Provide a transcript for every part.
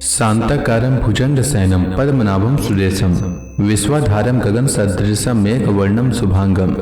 शांताकारं भुजंगशयनं पद्मनाभं सुरेशं विश्वाधारं गगनसदृशं मेघवर्णं शुभांगं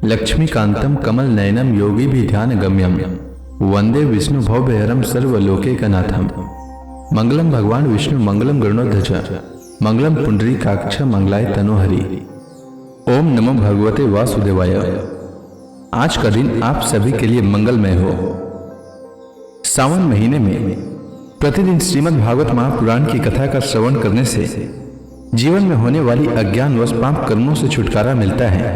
लक्ष्मीकान्तं कमलनयनं योगिभिध्यानगम्यं वंदे विष्णुभवभयहरं सर्वलोकैकनाथं। मंगलम भगवान विष्णु मंगलम गरुड़ध्वज मंगलम पुंडरीकाक्ष मंगलाय तनोहरि। ओम नमो भगवते वासुदेवाय। आज का दिन आप सभी के लिए मंगलमय हो। सावन महीने में प्रतिदिन श्रीमद् भागवत महापुराण की कथा का श्रवण करने से जीवन में होने वाली अज्ञान व पाप कर्मों से छुटकारा मिलता है,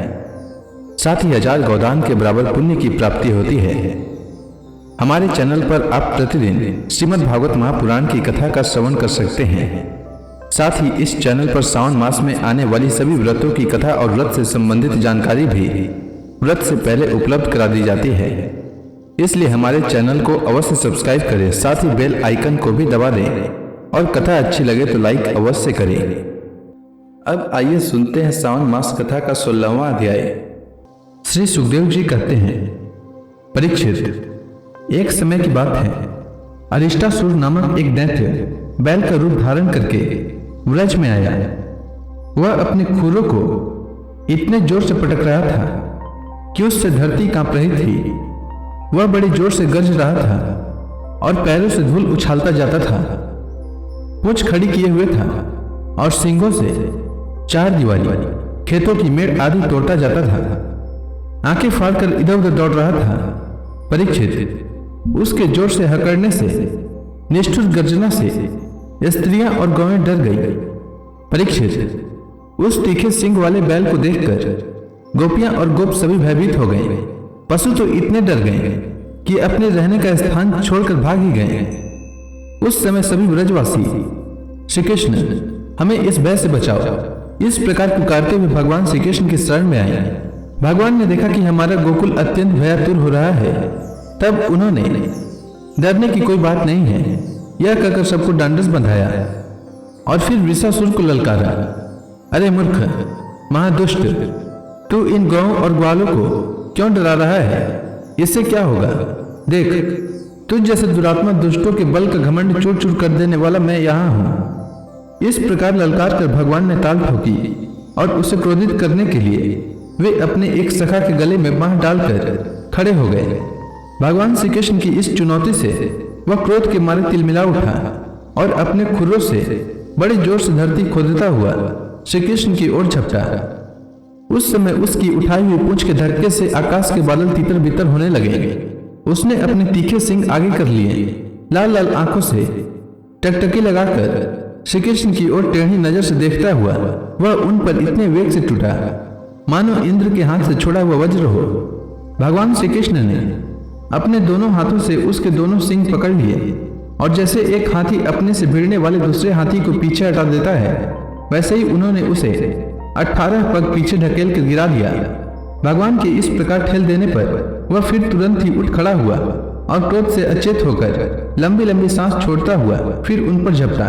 साथ ही 1000 गोदान के बराबर पुण्य की प्राप्ति होती है। हमारे चैनल पर आप प्रतिदिन श्रीमद् भागवत महापुराण की कथा का श्रवण कर सकते हैं। साथ ही इस चैनल पर सावन मास में आने वाली सभी व्रतों की कथा और व्रत से संबंधित जानकारी भी व्रत से पहले उपलब्ध करा दी जाती है। इसलिए हमारे चैनल को अवश्य सब्सक्राइब करें, साथ ही बेल आइकन को भी दबा दें और कथा अच्छी लगे तो लाइक अवश्य करें। अब आइए सुनते हैं सावन मास कथा का 16वां अध्याय। श्री सुखदेव जी कहते हैं, परीक्षित, एक समय की बात है, अरिष्टासुर नामक एक दैत्य बैल का रूप धारण करके व्रज में आया। वह अपने खुरों को इतने जोर से पटक रहा था कि उससे धरती कांप रही थी। वह बड़ी जोर से गरज रहा था और पैरों से धूल उछालता जाता था। पूंछ खड़ी किए हुए था और सींगों से चार दीवारी, खेतों की मेड़ आदि तोड़ता जाता था। आंखें फाड़कर इधर उधर दौड़ रहा था। परीक्षित, उसके जोर से हकड़ने से, निष्ठुर गर्जना से स्त्रियां और गौएं डर गई। परीक्षित, उस तीखे सिंग वाले बैल को देखकर गोपियां और गोप सभी भयभीत हो गए। पशु तो इतने डर गए कि अपने रहने का स्थान छोड़कर भाग ही गए। उस समय सभी ब्रजवासी, श्री कृष्ण, हमें इस भय से बचाओ, इस प्रकार पुकारते हुए भगवान श्री कृष्ण की शरण में आए। भगवान ने देखा कि हमारा गोकुल अत्यंत भयातुर हो रहा है। तब उन्होंने डरने की कोई बात नहीं है यह कहकर सबको डांडस बंधाया और फिर वृषासुर को ललकारा, अरे मूर्ख, महादुष्ट, तू इन गौओं और ग्वालों को क्यों डरा रहा है? इससे क्या होगा? देख, तुझ जैसे दुरात्मा दुष्टों के बल का घमंड चूर चूर कर देने वाला मैं यहाँ हूँ। इस प्रकार ललकार कर भगवान ने ताल ठोकी और उसे क्रोधित करने के लिए वे अपने एक सखा के गले में बांह डालकर खड़े हो गए। भगवान श्री कृष्ण की इस चुनौती से वह क्रोध के मारे तिलमिला उठा और अपने खुरों से बड़े जोर से धरती खोदता हुआ श्री कृष्ण की ओर झपटा। उस समय उसकी उठाई हुई पूंछ के धक्के से आकाश के बादल तितर बितर होने लगे। उसने अपने तीखे सिंग आगे कर लिए। लाल लाल आंखों से टकटकी लगाकर श्री कृष्ण की ओर टेढ़ी नजर से देखता हुआ वह उन पर इतने वेग से टूटा मानो इंद्र के हाथ से छोड़ा हुआ वज्र हो। भगवान श्री कृष्ण ने अपने दोनों हाथों से उसके दोनों सिंग पकड़ लिए और जैसे एक हाथी अपने से भिड़ने वाले दूसरे हाथी को पीछे हटा देता है, वैसे ही उन्होंने उसे 18 पग पीछे ढकेल कर गिरा दिया। भगवान के इस प्रकार ठेल देने पर वह फिर तुरंत ही उठ खड़ा हुआ और क्रोध से अचेत होकर लंबी लंबी सांस छोड़ता हुआ फिर उन पर झपटा।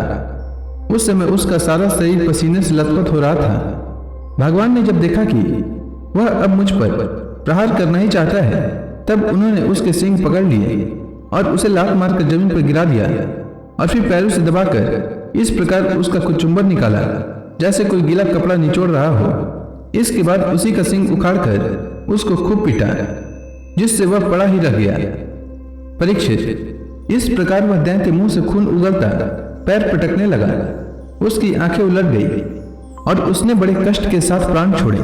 उस समय उसका सारा शरीर पसीने से लथपथ हो रहा था। भगवान ने जब देखा कि वह अब मुझ पर प्रहार करना ही चाहता है, तब उन्होंने उसके सिंग पकड़ लिए और उसे लात मारकर जमीन पर गिरा दिया और फिर पैरों से दबाकर इस प्रकार उसका कुचुंबर निकाला जैसे कोई गीला कपड़ा निचोड़ रहा हो। इसके बाद उसी का सिंग उखाड़कर उसको खूब पीटा, जिससे वह पड़ा ही रह गया। परीक्षित, इस प्रकार वह दैत्य मुंह से खून उगलता पैर पटकने लगा। उसकी आंखें उलट गई और उसने बड़े कष्ट के साथ प्राण छोड़े।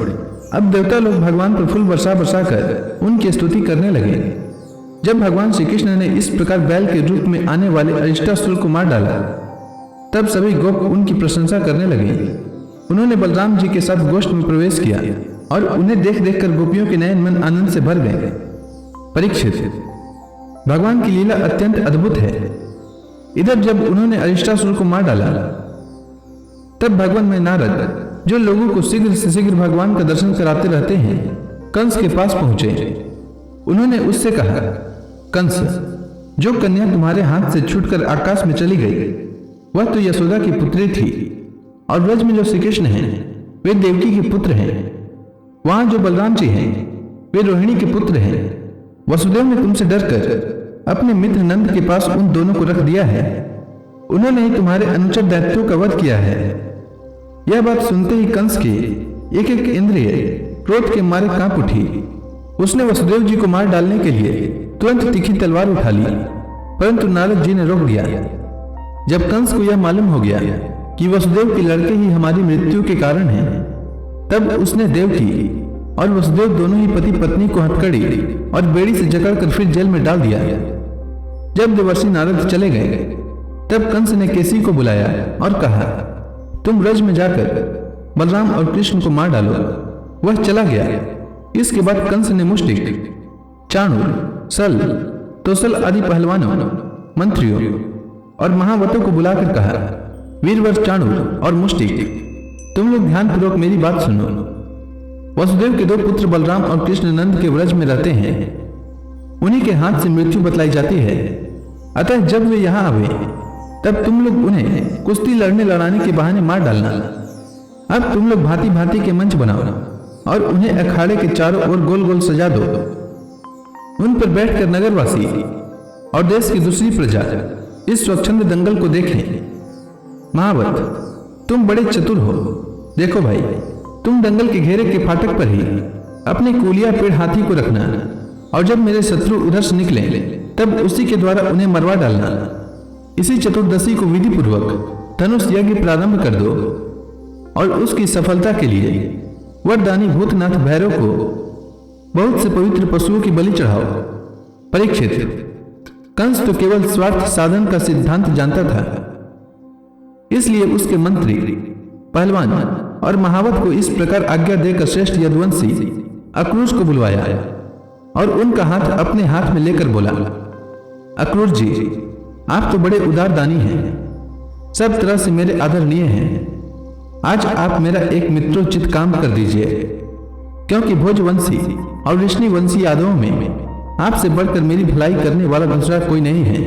अब देवता लोग भगवान पर फूल बरसा बरसा कर उनकी स्तुति करने लगे। जब भगवान श्री कृष्ण ने इस प्रकार बैल के रूप में आने वाले अरिष्टासुर को मार डाला, तब सभी गोप उनकी प्रशंसा करने लगे। उन्होंने बलराम जी के साथ गोष्ठ में प्रवेश किया और उन्हें देख देख कर गोपियों के नयन मन आनंद से भर गए। परीक्षित, भगवान की लीला अत्यंत अद्भुत है। इधर जब उन्होंने अरिष्टासुर को मार डाला, तब भगवान में नारद, जो लोगों को शीघ्र से शीघ्र भगवान का दर्शन कराते रहते हैं, कंस के पास पहुंचे। उन्होंने उससे कहा, कंस, जो कन्या तुम्हारे हाथ से छूटकर आकाश में चली गई वह तो यशोदा की पुत्री थी, और ब्रज में जो श्री कृष्ण हैं वे देवकी के पुत्र हैं। वहां जो बलराम जी हैं वे रोहिणी के पुत्र हैं। वसुदेव ने तुमसे डरकर अपने मित्र नंद के पास उन दोनों को रख दिया है। उन्होंने ही तुम्हारे अनुचित दायित्वों का वध किया है। यह बात सुनते ही कंस की एक एक इंद्रिय क्रोध के मारे कांप उठी। उसने वसुदेव जी को मार डालने के लिए तुरंत तीखी तलवार उठा ली, परंतु नारद जी ने रोक दिया। जब कंस को यह मालूम हो गया कि वसुदेव के लड़के ही हमारी मृत्यु के कारण हैं, तब उसने देवकी और वसुदेव दोनों ही पति पत्नी को हथकड़ी और बेड़ी से जकड़कर फिर जेल में डाल दिया। जब देवर्षि नारद चले गए, तब कंस ने केसी को बुलाया और कहा, तुम ब्रज में जाकर बलराम और कृष्ण को मार डालो। वह चला गया। इसके बाद कंस ने मुष्टिक, चाणूर, सल, तोसल आदि पहलवानों, मंत्रियों और महावतों को बुलाकर कहा, वीरवर चाणूर और मुष्टिक, तुम लोग ध्यानपूर्वक मेरी बात सुनो। वसुदेव के दो पुत्र बलराम और कृष्ण नंद के व्रज में रहते हैं। उन्हीं के हाथ से मृत्यु बतलाई जाती है। अतः जब वे यहाँ आवे, तब तुम लोग उन्हें कुश्ती लड़ने लड़ाने के बहाने मार डालना। अब तुम लोग भांति भांति के मंच बनाओ और उन्हें अखाड़े के चारों ओर गोल गोल सजा दो। उन पर बैठकर नगरवासी और देश की दूसरी प्रजा इस स्वच्छंद दंगल को देखें। महावत, तुम बड़े चतुर हो। देखो भाई, तुम दंगल के घेरे के फाटक पर ही अपने कूलिया पेड़ हाथी को रखना, और जब मेरे शत्रु उधर से निकले, तब उसी के द्वारा उन्हें मरवा डालना। इसी चतुर्दशी को विधि पूर्वक धनुष यज्ञ प्रारंभ कर दो, और उसकी सफलता के लिए वरदानी भूतनाथ भैरव को बहुत से पवित्र पशुओं की बलि चढ़ाओ। परीक्षित, कंस तो केवल स्वार्थ साधन का सिद्धांत जानता था, इसलिए उसके मंत्री, पहलवान और महावत को इस प्रकार आज्ञा देकर श्रेष्ठ यदुवंशी अक्रूर को बुलवाया और उनका हाथ अपने हाथ में लेकर बोला, अक्रूर जी, आप तो बड़े उदार दानी हैं, सब तरह से मेरे आदरणीय हैं। आज आप मेरा एक मित्रोचित काम कर दीजिए, क्योंकि भोजवंशी और विष्णुवंशी यादवों में आपसे बढ़कर मेरी भलाई करने वाला दूसरा कोई नहीं है।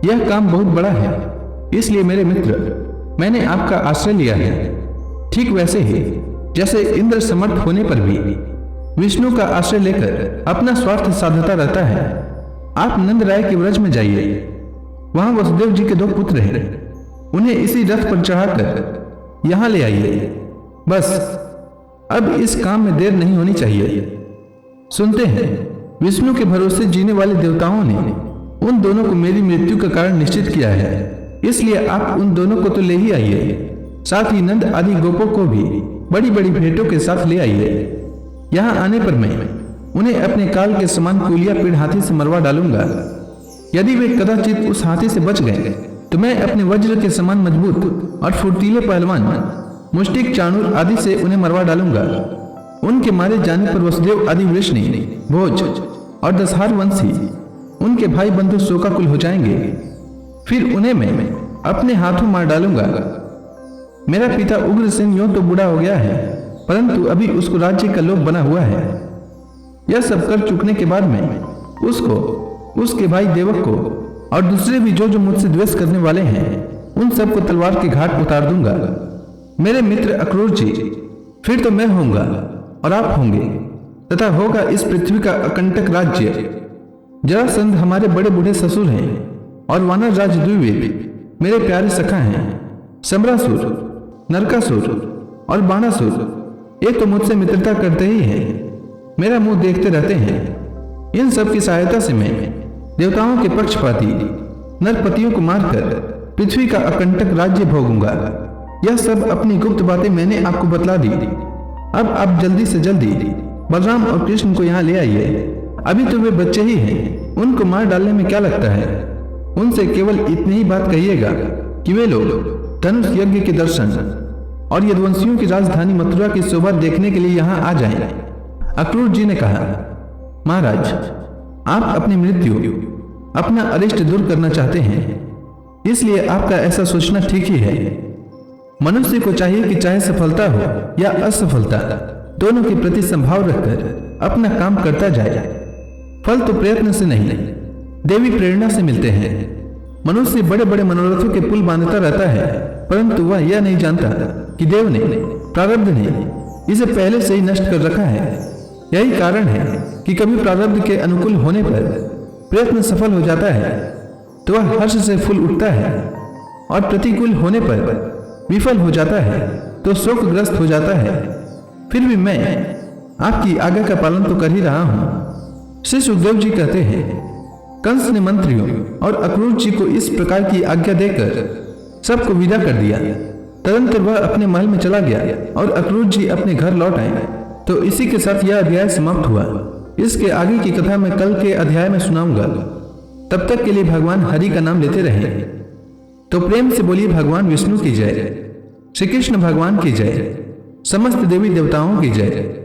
यह काम बहुत बड़ा है, इसलिए मेरे मित्र, मैंने आपका आश्रय लिया है। ठीक वैसे ही जैसे इंद्र समर्थ होने पर भी विष्णु का आश्रय लेकर अपना स्वार्थ साधता रहता है। आप नंद राय के व्रज में जाइए, वहां वसुदेव जी के दो पुत्र हैं, उन्हें इसी रथ पर चढ़ाकर यहां ले आइए। बस अब इस काम में देर नहीं होनी चाहिए। सुनते हैं विष्णु के भरोसे जीने वाले देवताओं ने उन दोनों को मेरी मृत्यु का कारण निश्चित किया है, इसलिए आप उन दोनों को तो ले ही आइए, साथ ही नंद आदि गोपों को भी बड़ी बड़ी भेंटों के साथ ले आइए। यहाँ आने पर मैं उन्हें अपने काल के समान कूलिया पेड़ हाथी से मरवा डालूंगा। यदि वे कदाचित उस हाथी से बच गए, तो मैं अपने वज्र के समान मजबूत और फुर्तीले पहलवान मुष्टिक, चाणूर आदि से उन्हें मरवा डालूंगा। उनके मारे जाने पर वसुदेव आदि वृष्णि, भोज और दशहार वंशी उनके भाई बंधु शोकाकुल हो जाएंगे। फिर उन्हें मैं अपने हाथों मार डालूंगा। मेरा पिता उग्रसेन यूं तो बूढ़ा हो गया है, परंतु अभी उसको राज्य का लोभ बना हुआ है। यह सब कर चुकने के बाद मैं उसको, उसके भाई देवक को और दूसरे भी जो जो मुझसे द्वेष करने वाले हैं, उन सबको तलवार के घाट उतार दूंगा। मेरे मित्र अक्रूर जी, फिर तो मैं होऊंगा और आप होंगे, तथा होगा इस पृथ्वी का अकंटक राज्य। जरासंध हमारे बड़े बूढ़े ससुर हैं, और वानर राज द्विवेद मेरे प्यारे सखा हैं। सम्रासुर, नरकासुर और बाणासुर ये तो मुझसे मित्रता करते ही हैं, मेरा मुंह देखते रहते हैं। इन सब की सहायता से मैं देवताओं के पक्षपाती नरपतियों को मारकर पृथ्वी का अकंटक राज्य भोगूंगा। यह सब अपनी गुप्त बातें मैंने आपको बतला दी। अब आप जल्दी से जल्दी बलराम और कृष्ण को यहाँ ले आइए। अभी तो वे बच्चे ही हैं, उनको मार डालने में क्या लगता है। उनसे केवल इतनी ही बात कहिएगा कि वे लोग धनुष यज्ञ के दर्शन और यदुवंशियों की राजधानी मथुरा की शोभा देखने के लिए यहाँ आ जाएं। अक्रूर जी ने कहा, महाराज, आप अपनी मृत्यु, अपना अरिष्ट दूर करना चाहते हैं, इसलिए आपका ऐसा सोचना ठीक ही है। मनुष्य को चाहिए कि चाहे सफलता हो या असफलता, दोनों के प्रति संभाव रखकर अपना काम करता जाए। फल तो प्रयत्न से नहीं, देवी प्रेरणा से मिलते हैं। मनुष्य बड़े बड़े मनोरथों के पुल बांधता रहता है, परंतु वह यह नहीं जानता कि देव ने, प्रारब्ध ने इसे पहले से ही नष्ट कर रखा है। यही कारण है कि कभी प्रारब्ध के अनुकूल होने पर प्रयत्न सफल हो जाता है तो वह हर्ष से फूल उठता है, और प्रतिकूल होने पर विफल हो जाता है तो शोकग्रस्त हो जाता है। फिर भी मैं आपकी आज्ञा का पालन तो कर ही रहा हूं। श्री सुखदेव जी कहते हैं, कंस ने मंत्रियों और अक्रूर जी को इस प्रकार की आज्ञा देकर सबको विदा कर दिया। तदंतर वह अपने महल में चला गया और अक्रूर जी अपने घर लौट आए। तो इसी के साथ यह अध्याय समाप्त हुआ। इसके आगे की कथा मैं कल के अध्याय में सुनाऊंगा। तब तक के लिए भगवान हरि का नाम लेते रहें। तो प्रेम से बोलिए भगवान विष्णु की जय, श्री कृष्ण भगवान की जय, समस्त देवी देवताओं की जय।